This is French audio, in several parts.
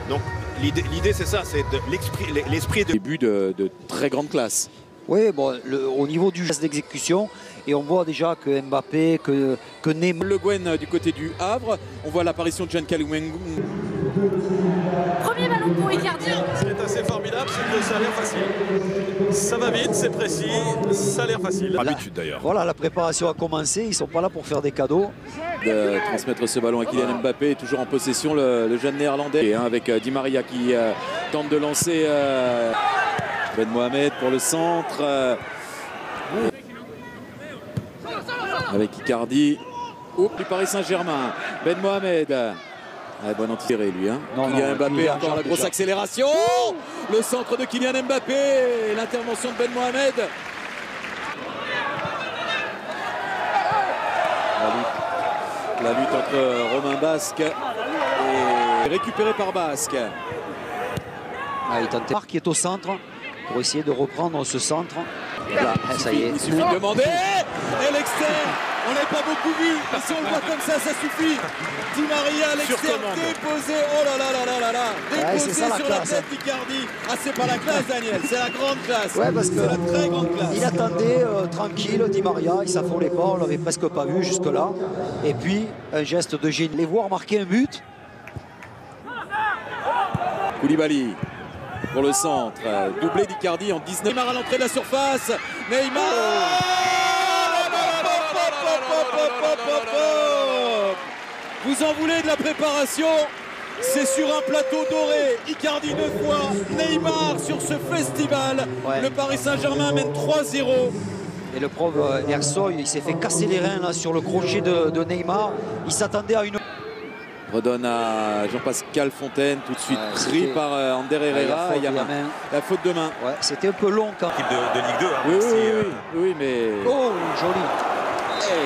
Donc l'idée c'est ça, c'est l'esprit de... Début de très grande classe. Oui, bon, au niveau du geste d'exécution, et on voit déjà que Mbappé, que Neymar... Le Gwen du côté du Havre, on voit l'apparition de Giancarlo Wengu. Premier ballon pour Icardi. Ce qui est assez formidable, c'est que ça a l'air facile. Ça va vite, c'est précis, ça a l'air facile. L'habitude d'ailleurs. Voilà, la préparation a commencé, ils ne sont pas là pour faire des cadeaux. De transmettre ce ballon à Kylian Mbappé, toujours en possession le jeune néerlandais, avec Di Maria qui tente de lancer Ben Mohamed pour le centre. Avec Icardi. Du Paris Saint-Germain. Ben Mohamed. Bon anti-tiré lui. Kylian Mbappé, encore la grosse accélération. Le centre de Kylian Mbappé. L'intervention de Ben Mohamed. La lutte entre Romain Basque et récupéré par Basque. Il tente Marc qui est au centre pour essayer de reprendre ce centre. Là, ça y est. Il suffit de demander. Et l'externe. On n'a pas beaucoup vu. Mais si on le voit comme ça suffit. Di Maria, l'externe déposé. Oh là là là là là là. Déposé sur la tête d'Icardi. Ah, c'est pas la classe, Daniel. C'est la grande classe. Ouais, parce que c'est la très grande classe. Il attendait tranquille, Di Maria. Il s'affolait pas. On l'avait presque pas vu jusque-là. Et puis, un geste de génie. Les voir marquer un but. Koulibaly pour le centre. Doublé d'Icardi en 19. Neymar à l'entrée de la surface. Neymar. Vous en voulez de la préparation? C'est sur un plateau doré. Icardi 2 fois, Neymar sur ce festival. Ouais. Le Paris Saint-Germain mène 3-0. Et le prof Ersoy, il s'est fait casser les reins là, sur le crochet de Neymar. Il s'attendait à une... Redonne à Jean-Pascal Fontaine, tout de suite pris par Ander Herrera. Il y a la faute de main. Ouais, c'était un peu long quand même. De Ligue 2. Oui, mais... Oh, joli.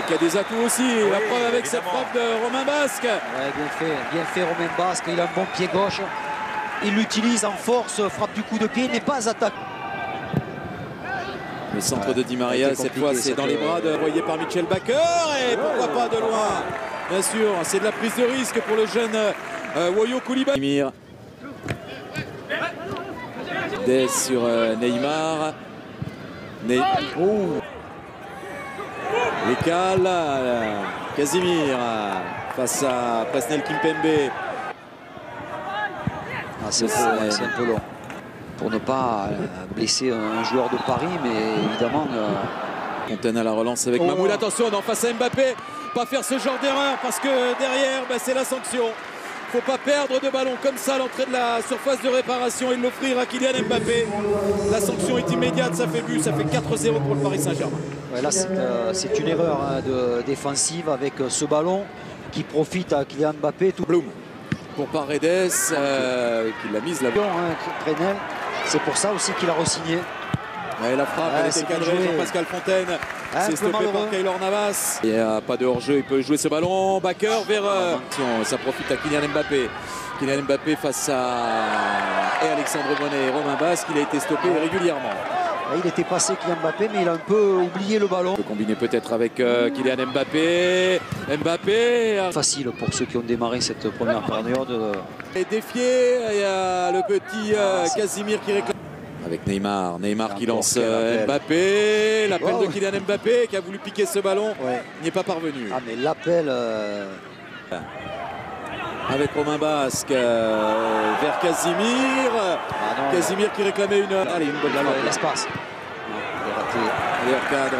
Qui a des atouts aussi, la preuve avec cette frappe de Romain Basque. Ouais, bien fait Romain Basque, il a un bon pied gauche. Il l'utilise en force, frappe du coup de pied, il n'est pas attaqué. Le centre de Di Maria, cette fois c'est dans les bras envoyé par Michel Bakker. Et pourquoi pas de loin. Bien sûr, c'est de la prise de risque pour le jeune Woyo Koulibaly. Des sur Neymar. L'écale, Casimir face à Presnel Kimpembe. C'est un peu long. Pour ne pas blesser un joueur de Paris, mais évidemment... Fontaine à la relance avec Mamoud. Attention, non, face à Mbappé. Pas faire ce genre d'erreur parce que derrière, c'est la sanction. Il ne faut pas perdre de ballon comme ça à l'entrée de la surface de réparation et l'offrir à Kylian Mbappé. La sanction est immédiate, ça fait but, ça fait 4-0 pour le Paris Saint-Germain. Ouais, là, c'est une erreur défensive avec ce ballon qui profite à Kylian Mbappé. Tout Bloom pour Paredes qui l'a mise là-bas. C'est pour ça aussi qu'il a re-signé. Ouais, la frappe, elle était cadrée. Jean-Pascal Fontaine. C'est stoppé par Keylor Navas. Il n'y a pas de hors-jeu, il peut jouer ce ballon. Bakker vers... Ça profite à Kylian Mbappé. Kylian Mbappé face à Alexandre Bonnet et Romain Basque. Il a été stoppé régulièrement. Il était passé Kylian Mbappé, mais il a un peu oublié le ballon. On peut combiner peut-être avec Kylian Mbappé. Facile pour ceux qui ont démarré cette première période. Et défié, il y a le petit Casimir qui réclame. Avec Neymar qui lance Mbappé. L'appel de Kylian Mbappé qui a voulu piquer ce ballon. N'y est pas parvenu. Ah, mais l'appel... Avec Romain Basque vers Casimir. Casimir qui réclamait une bonne frappe. L'espace. Meilleur cadre.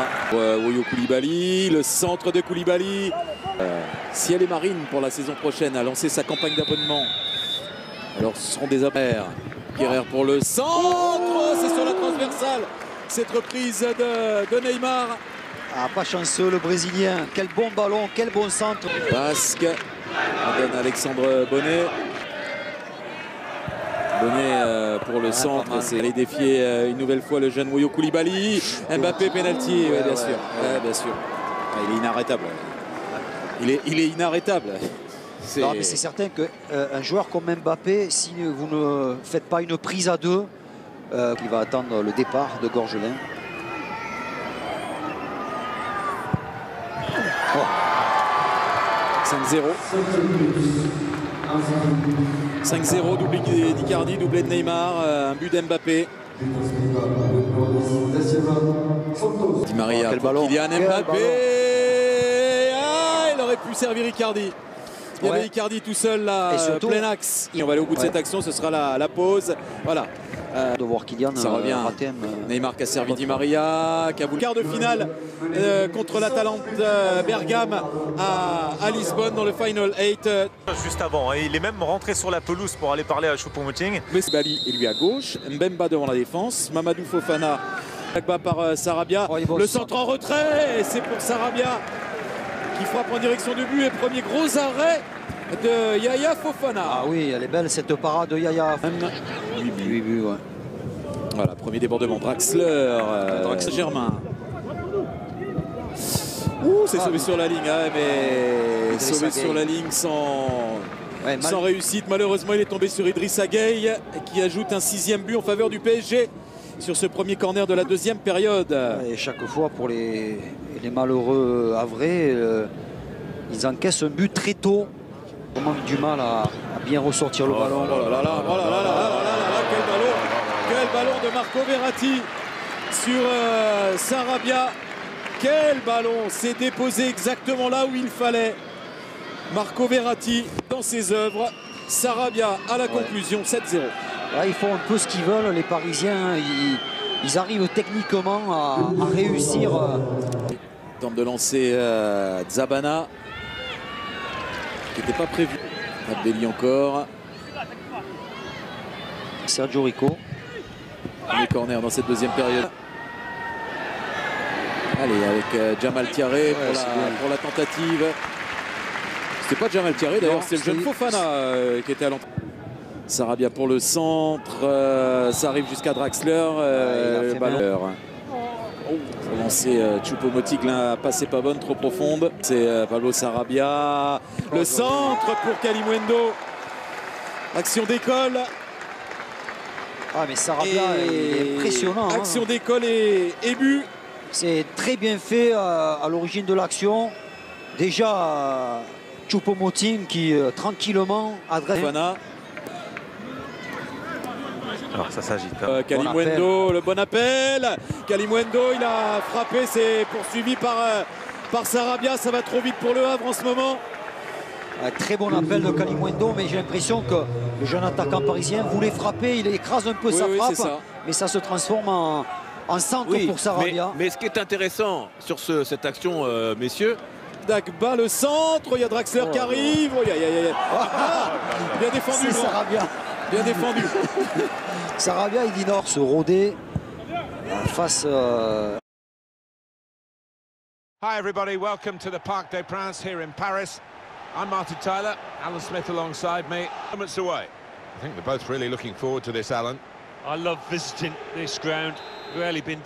Woyo Koulibaly, le centre de Koulibaly. Si elle est marine pour la saison prochaine a lancé sa campagne d'abonnement. Alors ce seront des affaires. Kerrer pour le centre. C'est sur la transversale. Cette reprise de Neymar. Ah, pas chanceux le Brésilien. Quel bon ballon, quel bon centre. Basque. On donne Alexandre Bonnet. Bonnet pour le centre. C'est aller défier une nouvelle fois le jeune Woyo Koulibaly. Mbappé, penalty, bien sûr. Bien sûr. Il est inarrêtable. Il est inarrêtable. Non, mais c'est certain qu'un joueur comme Mbappé, si vous ne faites pas une prise à deux, il va attendre le départ de Gorgelin. Oh. 5-0. 5-0, doublé d'Icardi, doublé de Neymar, un but d'Mbappé. Di Maria quel pour ballon. Kylian Quel Mbappé. ballon. Ah, il aurait pu servir Icardi. Il y avait Icardi tout seul là, surtout, plein axe. Et on va aller au bout de cette action, ce sera la pause. Voilà. De voir Kylian Ça revient. Neymar qui a servi Di Maria, qui a voulu quart de finale contre l'Atalante Bergame à Lisbonne dans le Final 8. Juste avant, hein, il est même rentré sur la pelouse pour aller parler à Choupo-Moting. Bali est lui à gauche, Mbemba devant la défense, Mamadou Fofana par Sarabia. Le centre en retrait, et c'est pour Sarabia qui frappe en direction du but et premier gros arrêt de Yaya Fofana. Ah oui, elle est belle cette parade de Yaya. 8 buts, ouais. Voilà, premier débordement. Draxler, Germain. Ouh, c'est sauvé sur la ligne, hein, mais sauvé sur la ligne sans réussite. Malheureusement, il est tombé sur Idrissa Gueye qui ajoute un 6e but en faveur du PSG sur ce premier corner de la deuxième période. Et chaque fois, pour les malheureux havrais, ils encaissent un but très tôt. Vraiment du mal à bien ressortir le ballon. Oh là là là, oh là là là là là, quel ballon de Marco Verratti sur Sarabia. Quel ballon, s'est déposé exactement là où il fallait. Marco Verratti dans ses œuvres. Sarabia à la conclusion, 7-0. Là, ils font un peu ce qu'ils veulent, les Parisiens. Ils arrivent techniquement à réussir. Tente de lancer Zabana, qui n'était pas prévu. Abdelli encore. Sergio Rico. Premier corner dans cette deuxième période. Allez, avec Jamal Thiaré pour la tentative. C'était pas Jamal Thiaré d'ailleurs, c'est le jeune Fofana qui était à l'entrée. Sarabia pour le centre, ça arrive jusqu'à Draxler. Le ballon. Pour lancer Choupo-Moting, la passe n'est pas bonne, trop profonde. C'est Pablo Sarabia. Le centre pour Kalimuendo. Action d'école. Ah mais Sarabia est impressionnant. Action d'école et but. C'est très bien fait à l'origine de l'action. Déjà Choupo-Moting qui tranquillement adresse. Alors ça s'agite. Hein. Kalimuendo, le bon appel. Kalimuendo, il a frappé, c'est poursuivi par Sarabia. Ça va trop vite pour le Havre en ce moment. Un très bon appel de Kalimuendo, mais j'ai l'impression que le jeune attaquant parisien voulait frapper. Il écrase un peu sa frappe, mais ça se transforme en centre pour Sarabia. Mais ce qui est intéressant sur cette action, messieurs, Dagba, le centre, il y a Draxler qui arrive. Bien défendu. Sarabia. Bien défendu. Sarabia, il ignore se rôder face. Hi everybody, welcome to the Parc des Princes here in Paris. I'm Martin Tyler, Alan Smith alongside me. Moments away. I think we're both really looking forward to this, Alan. I love visiting this ground. Rarely been